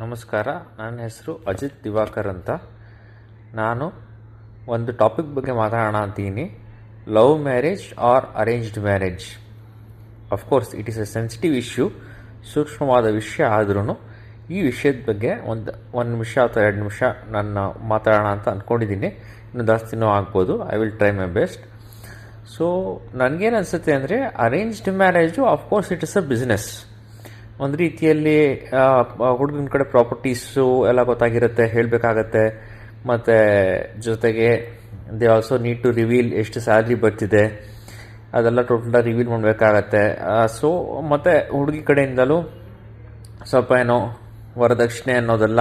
ನಮಸ್ಕಾರ. ನನ್ನ ಹೆಸರು ಅಜಿತ್ ದಿವಾಕರ್ ಅಂತ. ನಾನು ಒಂದು ಟಾಪಿಕ್ ಬಗ್ಗೆ ಮಾತಾಡೋಣ ಅಂತೀನಿ. Love marriage are arranged marriage. Of course it is A sensitive issue, ಸೂಕ್ಷ್ಮವಾದ ವಿಷಯ. ಆದ್ರೂ ಈ ವಿಷಯದ ಬಗ್ಗೆ ಒಂದು ನಿಮಿಷ ಅಥವಾ 2 ನಿಮಿಷ ನಾನು ಮಾತಾಡೋಣ ಅಂತ ಅಂದ್ಕೊಂಡಿದ್ದೀನಿ. ಇನ್ನೂ ಜಾಸ್ತಿನೂ ಆಗ್ಬೋದು. I will try my best. So ನನಗೇನು ಅನಿಸುತ್ತೆ ಅಂದರೆ, arranged marriage of course it is a business. ಒಂದು ರೀತಿಯಲ್ಲಿ ಹುಡುಗನ ಕಡೆ ಪ್ರಾಪರ್ಟೀಸು ಎಲ್ಲ ಗೊತ್ತಾಗಿರುತ್ತೆ, ಹೇಳಬೇಕಾಗತ್ತೆ. ಮತ್ತು ಜೊತೆಗೆ they also need to reveal ಎಷ್ಟು ಸ್ಯಾಲ್ರಿ ಬರ್ತಿದೆ, ಅದೆಲ್ಲ ಟೋಟಲ್ ರಿವೀಲ್ ಮಾಡಬೇಕಾಗತ್ತೆ. ಸೊ ಮತ್ತು ಹುಡುಗಿ ಕಡೆಯಿಂದಲೂ ಸ್ವಲ್ಪ ಏನೋ ವರದಕ್ಷಿಣೆ ಅನ್ನೋದೆಲ್ಲ,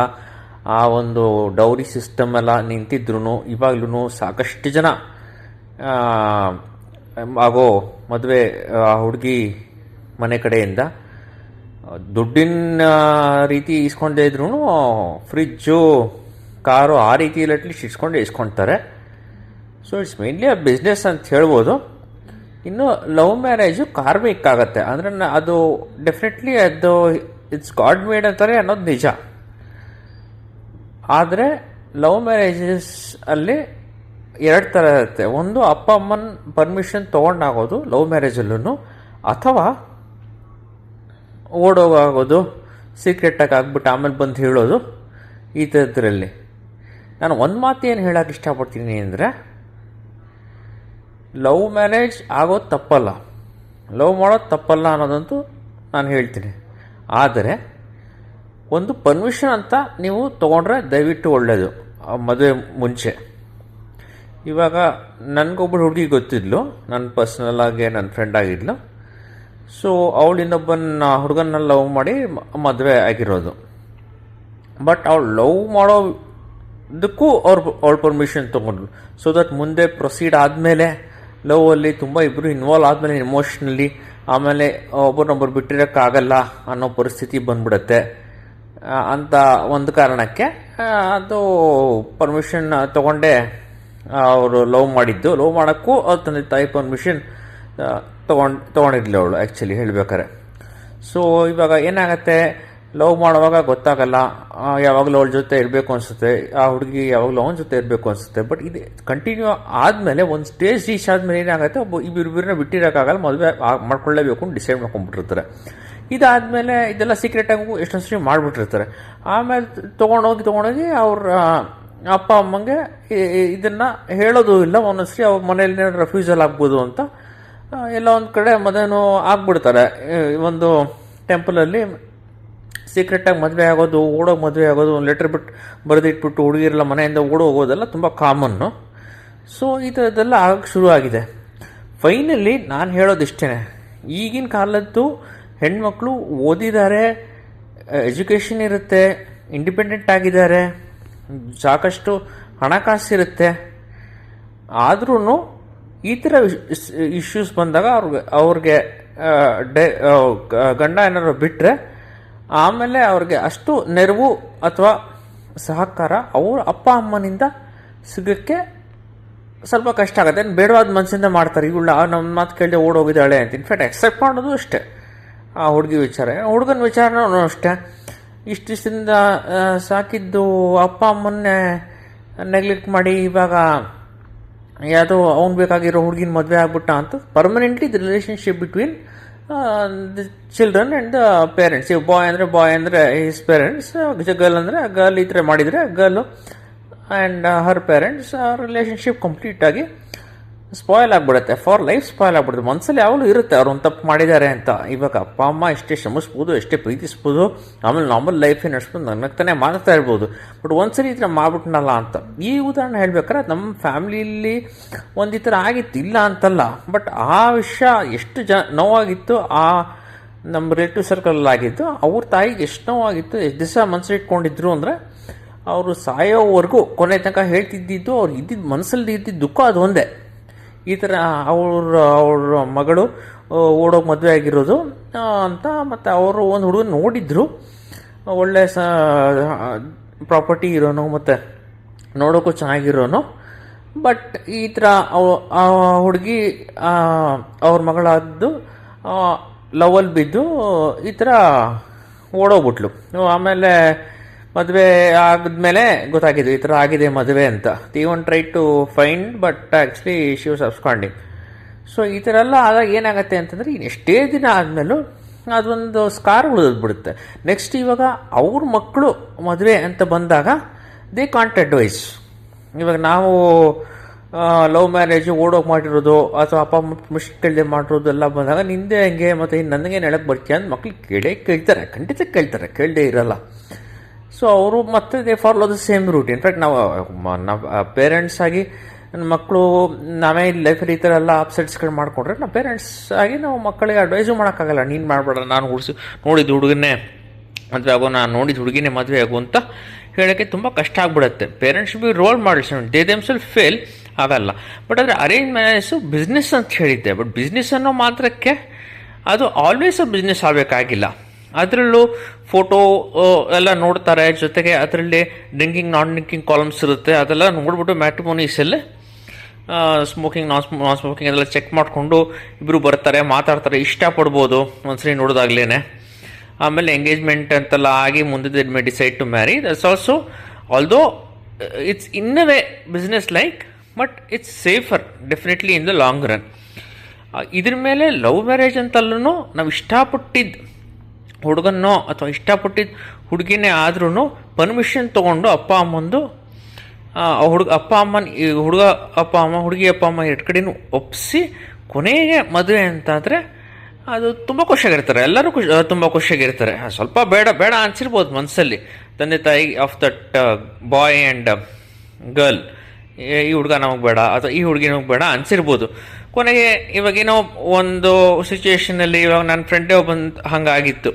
ಆ ಒಂದು ಡೌರಿ ಸಿಸ್ಟಮ್ ಎಲ್ಲ ನಿಂತಿದ್ರು ಇವಾಗ್ಲೂ ಸಾಕಷ್ಟು ಜನ ಆಗೋ ಮದುವೆ ಹುಡುಗಿ ಮನೆ ಕಡೆಯಿಂದ ದುಡ್ಡಿನ ರೀತಿ ಇಸ್ಕೊಂಡೇ ಇದ್ರು ಫ್ರಿಜ್ಜು, ಕಾರು ಆ ರೀತಿಯಲ್ಲಿ ಅಟ್ಲೀಸ್ಟ್ ಇಸ್ಕೊಳ್ತಾರೆ. So it's mainly a business ಅಂತ ಹೇಳ್ಬೋದು. ಇನ್ನು ಲವ್ ಮ್ಯಾರೇಜು ಕಾರ್ಮಿಕ್ ಆಗುತ್ತೆ. ಅಂದರೆ ಅದು ಡೆಫಿನೆಟ್ಲಿ ಅದು ಇಟ್ಸ್ ಗಾಡ್ ಮೇಡ್ ಅಂತಾರೆ ಅನ್ನೋದು ನಿಜ. ಆದರೆ ಲವ್ ಮ್ಯಾರೇಜಸ್ ಅಲ್ಲಿ 2 ಥರ ಇರುತ್ತೆ. ಒಂದು ಅಪ್ಪ ಅಮ್ಮನ ಪರ್ಮಿಷನ್ ತೊಗೊಂಡಾಗೋದು ಲವ್ ಮ್ಯಾರೇಜಲ್ಲೂ, ಅಥವಾ ಓಡೋಗಾಗೋದು, ಸೀಕ್ರೆಟಾಗಿ ಆಗ್ಬಿಟ್ಟು ಆಮೇಲೆ ಬಂದು ಹೇಳೋದು. ಈ ಥರದ್ರಲ್ಲಿ ನಾನು ಒಂದು ಮಾತು ಏನು ಹೇಳೋಕೆ ಇಷ್ಟಪಡ್ತೀನಿ ಅಂದರೆ, ಲವ್ ಮ್ಯಾರೇಜ್ ಆಗೋದು ತಪ್ಪಲ್ಲ, ಲವ್ ಮಾಡೋದು ತಪ್ಪಲ್ಲ ಅನ್ನೋದಂತೂ ನಾನು ಹೇಳ್ತೀನಿ. ಆದರೆ ಒಂದು ಪರ್ಮಿಷನ್ ಅಂತ ನೀವು ತೊಗೊಂಡ್ರೆ ದಯವಿಟ್ಟು ಒಳ್ಳೆಯದು. ಮದುವೆ ಮುಂಚೆ ಇವಾಗ ನನಗೊಬ್ಬಳು ಹುಡುಗಿ ಗೊತ್ತಿದ್ಲು, ನನ್ನ ಪರ್ಸ್ನಲ್ ಆಗಿ ನನ್ನ ಫ್ರೆಂಡ್ ಆಗಿದ್ಲು. ಸೊ ಅವಳು ಇನ್ನೊಬ್ಬನ ಹುಡುಗನ್ನ ಲವ್ ಮಾಡಿ ಮದುವೆ ಆಗಿರೋದು. ಬಟ್ ಅವಳು ಲವ್ ಮಾಡೋದಕ್ಕೂ ಅವಳ ಪರ್ಮಿಷನ್ ತೊಗೊಂಡ್ರು. ಸೊ ದಟ್ ಮುಂದೆ ಪ್ರೊಸೀಡ್ ಆದಮೇಲೆ, ಲವ್ವಲ್ಲಿ ತುಂಬ ಇಬ್ಬರು ಇನ್ವಾಲ್ವ್ ಆದಮೇಲೆ ಇಮೋಷ್ನಲಿ, ಆಮೇಲೆ ಒಬ್ಬರನ್ನೊಬ್ಬರು ಬಿಟ್ಟಿರೋಕ್ಕಾಗಲ್ಲ ಅನ್ನೋ ಪರಿಸ್ಥಿತಿ ಬಂದ್ಬಿಡುತ್ತೆ ಅಂತ ಒಂದು ಕಾರಣಕ್ಕೆ ಅದು ಪರ್ಮಿಷನ್ ತೊಗೊಂಡೆ ಅವರು ಲವ್ ಮಾಡಿದ್ದು. ಲವ್ ಮಾಡೋಕ್ಕೂ ಅವ್ರ ತಂದೆ ತಾಯಿ ಪರ್ಮಿಷನ್ ತೊಗೊಂಡಿದ್ಲು ಅವಳು, ಆ್ಯಕ್ಚುಲಿ ಹೇಳ್ಬೇಕಾರೆ. ಸೊ ಇವಾಗ ಏನಾಗುತ್ತೆ, ಲವ್ ಮಾಡುವಾಗ ಗೊತ್ತಾಗಲ್ಲ, ಯಾವಾಗಲೂ ಅವಳ ಜೊತೆ ಇರಬೇಕು ಅನಿಸುತ್ತೆ, ಆ ಹುಡುಗಿ ಯಾವಾಗಲೂ ಅವನ ಜೊತೆ ಇರಬೇಕು ಅನಿಸುತ್ತೆ. ಬಟ್ ಇದು ಕಂಟಿನ್ಯೂ ಆದಮೇಲೆ ಒಂದು ಸ್ಟೇಜ್ ರೀಚ್ ಆದಮೇಲೆ ಏನಾಗುತ್ತೆ, ಇಬ್ಬರನ್ನ ಬಿಟ್ಟಿರೋಕ್ಕಾಗಲ್ಲ, ಮದುವೆ ಮಾಡ್ಕೊಳ್ಳೇಬೇಕು ಅಂತ ಡಿಸೈಡ್ ಮಾಡ್ಕೊಂಡ್ಬಿಟ್ಟಿರ್ತಾರೆ. ಇದಾದಮೇಲೆ ಇದೆಲ್ಲ ಸೀಕ್ರೆಟಾಗೂ ಎಷ್ಟೊಂದು ಸರಿ ಮಾಡಿಬಿಟ್ಟಿರ್ತಾರೆ. ಆಮೇಲೆ ತೊಗೊಂಡೋಗಿ ಅವ್ರ ಅಪ್ಪ ಅಮ್ಮಂಗೆ ಇದನ್ನು ಹೇಳೋದು ಇಲ್ಲ. ಒಂದೊಂದ್ಸರಿ ಅವ್ರ ಮನೇಲಿ ರೆಫ್ಯೂಸಲ್ ಆಗ್ಬೋದು ಅಂತ ಎಲ್ಲ ಒಂದು ಕಡೆ ಮದುವೆನೂ ಆಗ್ಬಿಡ್ತಾರೆ. ಒಂದು ಟೆಂಪಲಲ್ಲಿ ಸೀಕ್ರೆಟಾಗಿ ಮದುವೆ ಆಗೋದು, ಓಡೋಗಿ ಮದುವೆ ಆಗೋದು, ಒಂದು ಲೆಟರ್ ಬರೆದಿಟ್ಬಿಟ್ಟು ಹುಡುಗಿರೆಲ್ಲ ಮನೆಯಿಂದ ಓಡೋಗೋದೆಲ್ಲ ತುಂಬ ಕಾಮನ್ನು. ಸೊ ಈ ಥರದ್ದೆಲ್ಲ ಆಗಕ್ಕೆ ಶುರು ಆಗಿದೆ. ಫೈನಲಿ ನಾನು ಹೇಳೋದಿಷ್ಟೇ, ಈಗಿನ ಕಾಲದ್ದು ಹೆಣ್ಮಕ್ಳು ಓದಿದ್ದಾರೆ, ಎಜುಕೇಷನ್ ಇರುತ್ತೆ, ಇಂಡಿಪೆಂಡೆಂಟ್ ಆಗಿದ್ದಾರೆ, ಸಾಕಷ್ಟು ಹಣಕಾಸಿರುತ್ತೆ. ಆದ್ರೂ ಈ ಥರ ಇಶ್ಯೂಸ್ ಬಂದಾಗ ಅವ್ರಿಗೆ ಗಂಡ ಏನಾದ್ರು ಬಿಟ್ಟರೆ ಆಮೇಲೆ ಅವ್ರಿಗೆ ಅಷ್ಟು ನೆರವು ಅಥವಾ ಸಹಕಾರ ಅವ್ರ ಅಪ್ಪ ಅಮ್ಮನಿಂದ ಸಿಗೋಕ್ಕೆ ಸ್ವಲ್ಪ ಕಷ್ಟ ಆಗುತ್ತೆ. ಬೇಡವಾದ ಮನಸ್ಸಿಂದ ಮಾಡ್ತಾರೆ. ಇವಳು ನಮ್ಮ ಮಾತು ಕೇಳಿದೆ ಓಡೋಗಿದ್ದಾಳೆ ಅಂತ. ಇನ್ಫ್ಯಾಕ್ಟ್ ಎಕ್ಸೆಪ್ಟ್ ಮಾಡೋದು ಅಷ್ಟೇ ಆ ಹುಡುಗಿ ವಿಚಾರ. ಹುಡುಗನ ವಿಚಾರನೂ ಅಷ್ಟೇ. ಇಷ್ಟಿಂದ ಸಾಕಿದ್ದು ಅಪ್ಪ ಅಮ್ಮನ್ನೇ ನೆಗ್ಲೆಕ್ಟ್ ಮಾಡಿ ಇವಾಗ ಯಾವುದೋ ಅವ್ನು ಬೇಕಾಗಿರೋ ಹುಡುಗಿನ ಮದುವೆ ಆಗ್ಬಿಟ್ಟ ಅಂತ permanently the relationship between the children and the parents. ಈಗ ಬಾಯ್ ಅಂದರೆ ಹಿಸ್ ಪೇರೆಂಟ್ಸ್, ಗರ್ಲ್ ಅಂದರೆ ಗರ್ಲ್ ಈ ಥರ ಮಾಡಿದರೆ ಗರ್ಲು ಆ್ಯಂಡ್ ಹರ್ ಪೇರೆಂಟ್ಸ್ ರಿಲೇಷನ್ಶಿಪ್ ಕಂಪ್ಲೀಟಾಗಿ ಸ್ಪಾಯ್ಲ್ ಆಗಿಬಿಡುತ್ತೆ. ಫಾರ್ ಲೈಫ್ ಸ್ಪಾಯ್ಲ್ ಆಗಿಬಿಡುತ್ತೆ. ಮನಸ್ಸಲ್ಲಿ ಯಾವಾಗಲೂ ಇರುತ್ತೆ ಅವ್ರು ಒಂದು ತಪ್ಪು ಮಾಡಿದ್ದಾರೆ ಅಂತ. ಇವಾಗ ಅಪ್ಪ ಅಮ್ಮ ಎಷ್ಟೇ ಶ್ರಮಿಸ್ಬೋದು, ಎಷ್ಟೇ ಪ್ರೀತಿಸ್ಬೋದು, ಆಮೇಲೆ ನಾರ್ಮಲ್ ಲೈಫೇ ನಡೆಸ್ಬೋದು, ನಗ್ತಾನೆ ಮಾತಾಡ್ತಾ ಇರ್ಬೋದು. ಬಟ್ ಒಂದ್ಸರಿ ಈ ಥರ ಮಾಡ್ಬಿಟ್ನಲ್ಲ ಅಂತ. ಈ ಉದಾಹರಣೆ ಹೇಳ್ಬೇಕಾದ್ರೆ ನಮ್ಮ ಫ್ಯಾಮ್ಲಿಯಲ್ಲಿ ಒಂದು ಈ ಥರ ಆಗಿತ್ತು, ಇಲ್ಲ ಅಂತಲ್ಲ. ಬಟ್ ಆ ವಿಷಯ ಎಷ್ಟು ನೋವಾಗಿತ್ತು, ಆ ನಮ್ಮ ರಿಲೇಟಿವ್ ಸರ್ಕಲಲ್ಲಿ ಆಗಿತ್ತು. ಅವ್ರ ತಾಯಿಗೆ ಎಷ್ಟು ನೋವಾಗಿತ್ತು, ಎಷ್ಟು ದಿವಸ ಮನಸ್ಸಲ್ಲಿ ಇಟ್ಕೊಂಡಿದ್ರು ಅಂದರೆ, ಅವರು ಸಾಯೋವರೆಗೂ ಕೊನೆ ತನಕ ಹೇಳ್ತಿದ್ದಿದ್ದು, ಅವ್ರು ಇದ್ದಿದ್ದು ಮನಸ್ಸಲ್ಲಿ ಇದ್ದಿದ್ದು ದುಃಖ ಅದು ಒಂದೇ. ಈ ಥರ ಅವ್ರ ಮಗಳು ಓಡೋಗಿ ಮದುವೆ ಆಗಿರೋದು ಅಂತ. ಮತ್ತು ಅವರು ಒಂದು ಹುಡುಗನ ನೋಡಿದ್ರು, ಒಳ್ಳೆ ಪ್ರಾಪರ್ಟಿ ಇರೋನು ಮತ್ತು ನೋಡೋಕ್ಕೂ ಚೆನ್ನಾಗಿರೋನು. ಬಟ್ ಈ ಥರ ಆ ಹುಡುಗಿ ಅವ್ರ ಮಗಳಾದ್ದು ಲವಲ್ಲಿ ಬಿದ್ದು ಈ ಥರ ಓಡೋಗ್ಬಿಟ್ಲು. ಆಮೇಲೆ ಮದುವೆ ಆಗಿದ್ಮೇಲೆ ಗೊತ್ತಾಗಿದ್ದು ಈ ಥರ ಆಗಿದೆ ಮದುವೆ ಅಂತ. The one try to find but actually she was absconding. So ಈ ಥರ ಎಲ್ಲ ಆದಾಗ ಏನಾಗುತ್ತೆ ಅಂತಂದರೆ ಎಷ್ಟೇ ದಿನ ಆದಮೇಲೂ ಅದೊಂದು ಸ್ಕಾರ್ ಉಳಿದ್ಬಿಡುತ್ತೆ. ನೆಕ್ಸ್ಟ್ ಇವಾಗ ಅವ್ರ ಮಕ್ಕಳು ಮದುವೆ ಅಂತ ಬಂದಾಗ ದೇ ಕಾಂಟ್ ಅಡ್ವೈಸ್. ಇವಾಗ ನಾವು ಲವ್ ಮ್ಯಾರೇಜು ಓಡೋಗಿ ಮಾಡಿರೋದು ಅಥವಾ ಅಪ್ಪ ಅಮ್ಮ ಪರ್ಮಿಷನ್ ಕೇಳದೆ ಮಾಡಿರೋದು ಎಲ್ಲ ಬಂದಾಗ ನಿಂದೆ ಹಂಗೆ ಮತ್ತು ಇನ್ನು ನನಗೆ ನೆಳಕ್ಕೆ ಬರ್ತೀಯ ಅಂತ ಮಕ್ಳು ಕೇಳ್ತಾರೆ, ಖಂಡಿತ ಕೇಳದೇ ಇರಲ್ಲ. ಸೊ ಅವರು ಮತ್ತೆ they follow the same route. In fact ನಾವು ಪೇರೆಂಟ್ಸ್ ಆಗಿ ನನ್ನ ಮಕ್ಕಳು ನಾವೇ ಲೈಫಲ್ಲಿ ಈ ಥರ ಎಲ್ಲ ಅಪ್ಸೆಟ್ಸ್ಗಳು ಮಾಡಿಕೊಂಡ್ರೆ ನಾವು ಪೇರೆಂಟ್ಸ್ ಆಗಿ ನಾವು ಮಕ್ಕಳಿಗೆ ಅಡ್ವೈಸು ಮಾಡೋಕ್ಕಾಗಲ್ಲ. ನೀನು ಮಾಡಬೇಡ, ನಾನು ನೋಡಿದ ಹುಡುಗನ್ನೇ ಮದುವೆ ಆಗೋ, ನಾನು ನೋಡಿದ ಹುಡುಗಿನೇ ಮದುವೆ ಆಗೋ ಅಂತ ಹೇಳೋಕ್ಕೆ ತುಂಬ ಕಷ್ಟ ಆಗಿಬಿಡುತ್ತೆ. Parents be role models, they themselves fail ಆಗಲ್ಲ. ಬಟ್ ಆದರೆ ಅರೇಂಜ್ ಮ್ಯಾರೇಜು ಬಿಸ್ನೆಸ್ ಅಂತ ಹೇಳಿದ್ದೆ. ಬಟ್ ಬಿಸ್ನೆಸ್ ಅನ್ನೋ ಮಾತ್ರಕ್ಕೆ ಅದು ಆಲ್ವೇಸ್ ಬಿಸ್ನೆಸ್ ಆಗಬೇಕಾಗಿಲ್ಲ. ಅದರಲ್ಲೂ ಫೋಟೋ ಎಲ್ಲ ನೋಡ್ತಾರೆ, ಜೊತೆಗೆ ಅದರಲ್ಲಿ ಡ್ರಿಂಕಿಂಗ್ ನಾನ್ ಡ್ರಿಂಕಿಂಗ್ ಕಾಲಮ್ಸ್ ಇರುತ್ತೆ. ಅದೆಲ್ಲ ನೋಡ್ಬಿಟ್ಟು ಮ್ಯಾಟ್ರಿಮೋನೀಸಲ್ಲೇ ಸ್ಮೋಕಿಂಗ್ ನಾನ್ ಸ್ಮೋಕಿಂಗ್ ಅದೆಲ್ಲ ಚೆಕ್ ಮಾಡಿಕೊಂಡು ಇಬ್ಬರು ಬರ್ತಾರೆ, ಮಾತಾಡ್ತಾರೆ, ಇಷ್ಟಪಡ್ಬೋದು ಒಂದ್ಸರಿ ನೋಡೋದಾಗ್ಲೇ. ಆಮೇಲೆ ಎಂಗೇಜ್ಮೆಂಟ್ ಅಂತೆಲ್ಲ ಆಗಿ ಮುಂದೆ may decide to marry. That's also although it's in a way business like, but it's safer definitely in the long run. ಇದ್ರ ಮೇಲೆ ಲವ್ ಮ್ಯಾರೇಜ್ ಅಂತಲ್ಲೂ ನಾವು ಇಷ್ಟಪಟ್ಟಿದ್ದು ಹುಡುಗನೋ ಅಥವಾ ಇಷ್ಟಪಟ್ಟಿದ್ದು ಹುಡುಗಿನೇ ಆದ್ರೂ ಪರ್ಮಿಷನ್ ತೊಗೊಂಡು ಅಪ್ಪ ಅಮ್ಮಂದು ಹುಡುಗ ಅಪ್ಪ ಅಮ್ಮನ ಹುಡುಗ ಅಪ್ಪ ಅಮ್ಮ ಹುಡುಗಿ ಅಪ್ಪ ಅಮ್ಮ ಎರಡು ಕಡೆನೂ ಒಪ್ಪಿಸಿ ಕೊನೆಗೆ ಮದುವೆ ಅಂತಾದರೆ ಅದು ತುಂಬ ಖುಷಿಯಾಗಿರ್ತಾರೆ. ಎಲ್ಲರೂ ತುಂಬ ಖುಷಿಯಾಗಿರ್ತಾರೆ. ಸ್ವಲ್ಪ ಬೇಡ ಅನಿಸಿರ್ಬೋದು ಮನಸ್ಸಲ್ಲಿ ತಂದೆ ತಾಯಿ of that boy and girl, ಈ ಹುಡುಗ ನಮಗೆ ಬೇಡ ಅಥವಾ ಈ ಹುಡುಗಿ ನಮಗೆ ಬೇಡ ಅನಿಸಿರ್ಬೋದು. ಕೊನೆಗೆ ಇವಾಗೇನೋ ಒಂದು ಸಿಚುವೇಷನಲ್ಲಿ ಇವಾಗ ನನ್ನ ಫ್ರೆಂಡೇ ಒಬ್ಬಂದು ಹಂಗಾಗಿತ್ತು.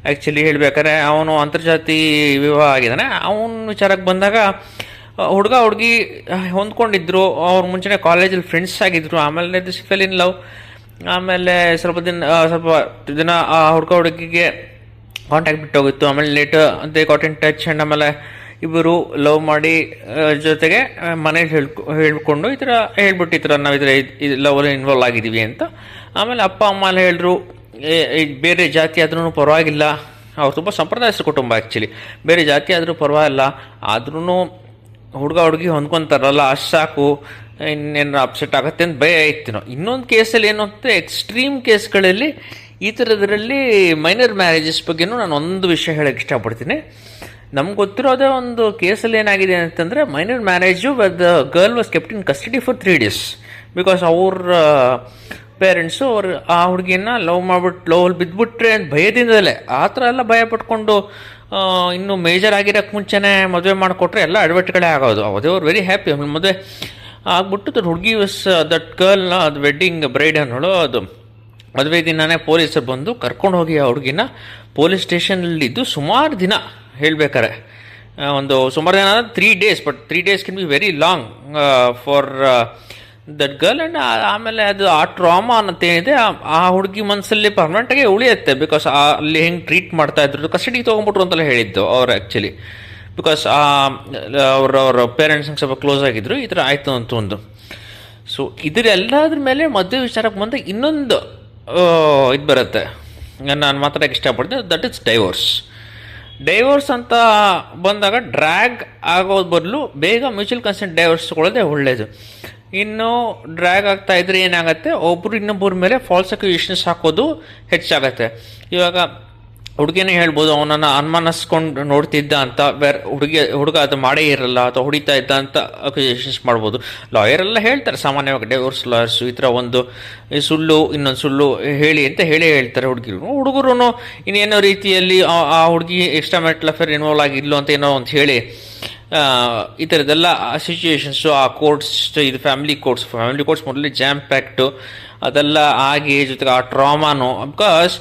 ಆ್ಯಕ್ಚುಲಿ ಹೇಳ್ಬೇಕಾದ್ರೆ ಅವನು ಅಂತರ್ಜಾತಿ ವಿವಾಹ ಆಗಿದ್ದಾನೆ. ಅವನ ವಿಚಾರಕ್ಕೆ ಬಂದಾಗ ಹುಡುಗ ಹುಡುಗಿ ಹೊಂದ್ಕೊಂಡಿದ್ರು, ಅವ್ರ ಮುಂಚೆನೇ ಕಾಲೇಜಲ್ಲಿ ಫ್ರೆಂಡ್ಸ್ ಆಗಿದ್ರು. ಆಮೇಲೆ ದಿಸ್ ಫೆಲ್ ಇನ್ ಲವ್. ಆಮೇಲೆ ಸ್ವಲ್ಪ ದಿನ ಆ ಹುಡುಗಿಗೆ ಕಾಂಟ್ಯಾಕ್ಟ್ ಬಿಟ್ಟೋಗಿತ್ತು. ಆಮೇಲೆ later they got in touch and ಆಮೇಲೆ ಇಬ್ಬರು ಲವ್ ಮಾಡಿ ಜೊತೆಗೆ ಮನೇಲಿ ಹೇಳ್ಕೊಂಡು ಈ ಥರ ಹೇಳ್ಬಿಟ್ಟು ಈ ಥರ ನಾವು ಈ ಥರ ಲವಲ್ಲಿ ಇನ್ವಾಲ್ವ್ ಆಗಿದ್ದೀವಿ ಅಂತ. ಆಮೇಲೆ ಅಪ್ಪ ಅಮ್ಮ ಎಲ್ಲ ಹೇಳಿದ್ರು ಬೇರೆ ಜಾತಿ ಆದ್ರೂ ಪರವಾಗಿಲ್ಲ. ಅವ್ರು ತುಂಬ ಸಂಪ್ರದಾಯಸ್ಥ ಕುಟುಂಬ ಆ್ಯಕ್ಚುಲಿ. ಬೇರೆ ಜಾತಿ ಆದರೂ ಪರವಾಗಿಲ್ಲ, ಆದ್ರೂ ಹುಡುಗ ಹುಡುಗಿ ಹೊಂದ್ಕೊತಾರಲ್ಲ ಅಷ್ಟು ಸಾಕು, ಇನ್ನೇನು ಅಪ್ಸೆಟ್ ಆಗುತ್ತೆ ಅಂತ ಭಯ ಇತ್ತು. ಇನ್ನೊಂದು ಕೇಸಲ್ಲಿ ಏನು ಅಂತ ಎಕ್ಸ್ಟ್ರೀಮ್ ಕೇಸ್ಗಳಲ್ಲಿ ಈ ಥರದ್ರಲ್ಲಿ ಮೈನರ್ ಮ್ಯಾರೇಜಸ್ ಬಗ್ಗೆನೂ ನಾನು ಒಂದು ವಿಷಯ ಹೇಳೋಕ್ಕೆ ಇಷ್ಟಪಡ್ತೀನಿ. ನಮ್ಗೆ ಗೊತ್ತಿರೋದೇ ಒಂದು ಕೇಸಲ್ಲಿ ಏನಾಗಿದೆ ಅಂತಂದರೆ minor marriage the girl was kept in custody for 3 days because ಅವ್ರ ಪೇರೆಂಟ್ಸು ಆ ಹುಡುಗಿನ ಲವ್ ಮಾಡಿಬಿಟ್ಟು ಲವಲ್ಲಿ ಬಿದ್ದುಬಿಟ್ರೆ ಅಂತ ಭಯದಿಂದಲೇ ಆ ಥರ ಎಲ್ಲ ಭಯ ಪಟ್ಕೊಂಡು ಇನ್ನೂ ಮೇಜರ್ ಆಗಿರೋಕ್ಕೆ ಮುಂಚೆನೇ ಮದುವೆ ಮಾಡಿಕೊಟ್ರೆ ಎಲ್ಲ ಅಡ್ವರ್ಟ್ಗಳೇ ಆಗೋದು. ಅದೇ ಅವ್ರು ವೆರಿ ಹ್ಯಾಪಿ. ಆಮೇಲೆ ಮದುವೆ ಆಗ್ಬಿಟ್ಟು ದಟ್ ಹುಡುಗಿ ವಾಸ್ ದಟ್ ಗರ್ಲ್ನ ಅದು ವೆಡ್ಡಿಂಗ್ ಬ್ರೈಡ್ ಅನ್ನೋಳು ಅದು ಮದುವೆ ದಿನನೇ ಪೊಲೀಸರು ಬಂದು ಕರ್ಕೊಂಡು ಹೋಗಿ ಆ ಹುಡುಗಿನ ಪೊಲೀಸ್ ಸ್ಟೇಷನಲ್ಲಿದ್ದು ಸುಮಾರು ದಿನ ಹೇಳ್ಬೇಕಾರೆ ಒಂದು ಸುಮಾರು ದಿನ 3 days. But 3 days can be very long for that girl. And ಆಮೇಲೆ ಅದು ಆ ಟ್ರಾಮಾ ಅನ್ನೋದೇನಿದೆ ಆ ಹುಡುಗಿ ಮನಸ್ಸಲ್ಲಿ ಪರ್ಮನೆಂಟಾಗಿ ಉಳಿಯುತ್ತೆ. ಬಿಕಾಸ್ ಅಲ್ಲಿ ಹೆಂಗೆ ಟ್ರೀಟ್ ಮಾಡ್ತಾ ಇದ್ರು, ಕಸ್ಟಡಿಗೆ ತೊಗೊಂಡ್ಬಿಟ್ರು ಅಂತೆಲ್ಲ ಹೇಳಿದ್ದು ಅವ್ರು ಆ್ಯಕ್ಚುಲಿ. ಬಿಕಾಸ್ ಅವ್ರ ಪೇರೆಂಟ್ಸ್ ಸ್ವಲ್ಪ ಕ್ಲೋಸ್ ಆಗಿದ್ರು, ಈ ಥರ ಆಯಿತು ಅಂತ ಒಂದು. ಸೊ ಇದರೆಲ್ಲದ್ರ ಮೇಲೆ ಮದುವೆ ವಿಚಾರಕ್ಕೆ ಬಂದಾಗ ಇನ್ನೊಂದು ಇದು ಬರುತ್ತೆ, ನಾನು ಮಾತಾಡೋಕ್ಕೆ ಇಷ್ಟಪಡ್ತೀನಿ. ದಟ್ ಇಸ್ ಡೈವೋರ್ಸ್ ಅಂತ ಬಂದಾಗ ಡ್ರ್ಯಾಗ್ ಆಗೋದು ಬದಲು ಬೇಗ ಮ್ಯೂಚುವಲ್ ಕನ್ಸೆಂಟ್ ಡೈವೋರ್ಸ್ ತಗೊಳ್ಳೋದೇ ಒಳ್ಳೆಯದು. ಇನ್ನು ಡ್ರ್ಯಾಗ್ ಆಗ್ತಾ ಇದ್ರೆ ಏನಾಗುತ್ತೆ, ಒಬ್ಬರು ಇನ್ನೊಬ್ಬರ ಮೇಲೆ ಫಾಲ್ಸ್ ಅಕ್ಯೂಷನ್ಸ್ ಹಾಕೋದು ಹೆಚ್ಚಾಗತ್ತೆ. ಇವಾಗ ಹುಡುಗಿನೇ ಹೇಳ್ಬೋದು ಅವನನ್ನು ಅನುಮಾನಿಸ್ಕೊಂಡು ನೋಡ್ತಿದ್ದ ಅಂತ, ಹುಡುಗ ಅದು ಮಾಡೇ ಇರಲ್ಲ ಅಥವಾ ಹೊಡಿತಾ ಇದ್ದ ಅಂತ ಅಕ್ಯೂಷನ್ಸ್ ಮಾಡ್ಬೋದು. ಲಾಯರೆಲ್ಲ ಹೇಳ್ತಾರೆ ಸಾಮಾನ್ಯವಾಗಿ, ಡೈವೋರ್ಸ್ ಲಾಯರ್ಸು ಈ ಥರ ಒಂದು ಸುಳ್ಳು ಇನ್ನೊಂದು ಸುಳ್ಳು ಹೇಳಿ ಅಂತ ಹೇಳ್ತಾರೆ ಹುಡುಗರು ಇನ್ನೇನೋ ರೀತಿಯಲ್ಲಿ ಆ ಹುಡುಗಿ ಎಕ್ಸ್ಟ್ರಾ ಮ್ಯಾರಿಟಲ್ ಅಫೇರ್ ಇನ್ವಾಲ್ವ್ ಆಗಿಲ್ಲ ಅಂತ ಏನೋ ಅಂತ ಹೇಳಿ ಈ ಥರದ್ದೆಲ್ಲ ಸಿಚುವೇಶನ್ಸು ಆ ಕೋರ್ಟ್ಸ್, ಇದು ಫ್ಯಾಮಿಲಿ ಕೋರ್ಟ್ಸ್ ಮೊದಲೇ ಜಾಮ್ ಪ್ಯಾಕ್ಟು ಅದೆಲ್ಲ ಆಗಿ ಜೊತೆಗೆ ಆ ಟ್ರಾಮಾನು. ಬಿಕಾಸ್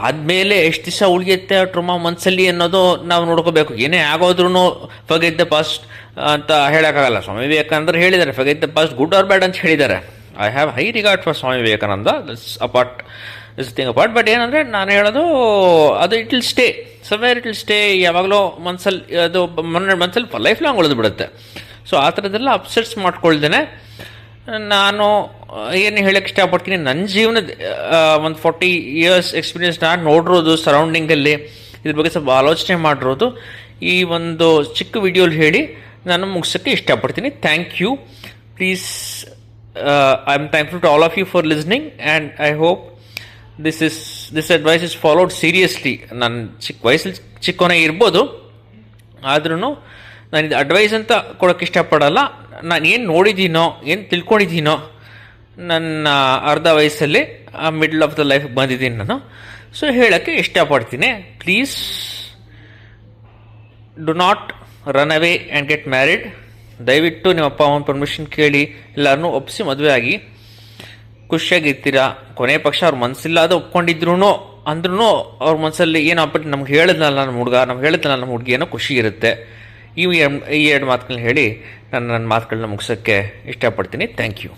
ಆದಮೇಲೆ ಎಷ್ಟು ದಿವಸ ಉಳಿಯುತ್ತೆ ಆ ಟ್ರಾಮಾ ಮನಸ್ಸಲ್ಲಿ ಅನ್ನೋದು ನಾವು ನೋಡ್ಕೋಬೇಕು. ಏನೇ ಆಗೋದ್ರೂ ಫರ್ಗೆಟ್ ದ ಪಾಸ್ಟ್ ಅಂತ ಹೇಳೋಕ್ಕಾಗಲ್ಲ. ಸ್ವಾಮಿ ವಿವೇಕಾನಂದರು ಹೇಳಿದ್ದಾರೆ forget the past, good or bad ಅಂತ ಹೇಳಿದ್ದಾರೆ. I have high regard for Swami Vivekananda, this thing apart. But ಏನಂದರೆ ನಾನು ಹೇಳೋದು ಅದು it will stay somewhere, it will stay. ಯಾವಾಗಲೂ ಮನಸ್ಸಲ್ಲಿ ಅದು ಮನಸ್ಸಲ್ಲಿ ಲೈಫ್ ಲಾಂಗ್ ಉಳಿದು ಬಿಡುತ್ತೆ. ಸೊ ಆ ಥರದ್ದೆಲ್ಲ ಅಪ್ಸೆಟ್ಸ್ ಮಾಡ್ಕೊಳ್ದೇನೆ ನಾನು ಏನು ಹೇಳೋಕ್ಕೆ ಇಷ್ಟಪಡ್ತೀನಿ, ನನ್ನ ಜೀವನದ ಒಂದು 40 years ಎಕ್ಸ್ಪೀರಿಯನ್ಸ್ ನಾನು ನೋಡಿರೋದು ಸರೌಂಡಿಂಗಲ್ಲಿ ಇದ್ರ ಬಗ್ಗೆ ಸ್ವಲ್ಪ ಆಲೋಚನೆ ಮಾಡಿರೋದು ಈ ಒಂದು ಚಿಕ್ಕ ವಿಡಿಯೋಲಿ ಹೇಳಿ ನಾನು ಮುಗಿಸೋಕ್ಕೆ ಇಷ್ಟಪಡ್ತೀನಿ. Thank you. Please, I am thankful to all of you for listening and I hope this advice is followed seriously. ನಾನು ವಯಸ್ಸಲ್ಲಿ ಚಿಕ್ಕವನೇ ಇರ್ಬೋದು, ಆದ್ರೂ ನಾನು ಇದು ಅಡ್ವೈಸ್ ಅಂತ ಕೊಡೋಕ್ಕೆ ಇಷ್ಟಪಡಲ್ಲ. ನಾನು ಏನು ನೋಡಿದ್ದೀನೋ, ಏನು ತಿಳ್ಕೊಂಡಿದ್ದೀನೋ ನನ್ನ ಅರ್ಧ ವಯಸ್ಸಲ್ಲಿ ಮಿಡ್ಲ್ ಆಫ್ ದ ಲೈಫ್ ಬಂದಿದ್ದೀನಿ ನಾನು. ಸೊ ಹೇಳೋಕ್ಕೆ ಇಷ್ಟಪಡ್ತೀನಿ. Please do not run away and get married. ದಯವಿಟ್ಟು ನಿಮ್ಮ ಅಪ್ಪ ಅಮ್ಮನ ಪರ್ಮಿಷನ್ ಕೇಳಿ ಎಲ್ಲರನ್ನೂ ಒಪ್ಪಿಸಿ ಮದುವೆ ಆಗಿ ಖುಷಿಯಾಗಿರ್ತೀರಾ. ಕೊನೆ ಪಕ್ಷ ಅವ್ರ ಮನಸ್ಸಿಲ್ಲ ಅದು ಒಪ್ಕೊಂಡಿದ್ರು ಅಂದ್ರೂ ಅವ್ರ ಮನಸ್ಸಲ್ಲಿ ಏನಪ್ಪ ನಮ್ಗೆ ಹೇಳಿದ್ನಲ್ಲ ನಮ್ಮ ಹುಡುಗ, ನಮ್ಗೆ ಹೇಳಿದ್ನಲ್ಲ ನಮ್ಮ ಹುಡುಗಿ ಏನೋ ಖುಷಿ ಇರುತ್ತೆ. ಈ ಎರಡು ಮಾತುಗಳನ್ನ ಹೇಳಿ ನನ್ನ ಮಾತುಗಳನ್ನ ಮುಗಿಸೋಕ್ಕೆ ಇಷ್ಟಪಡ್ತೀನಿ. Thank you.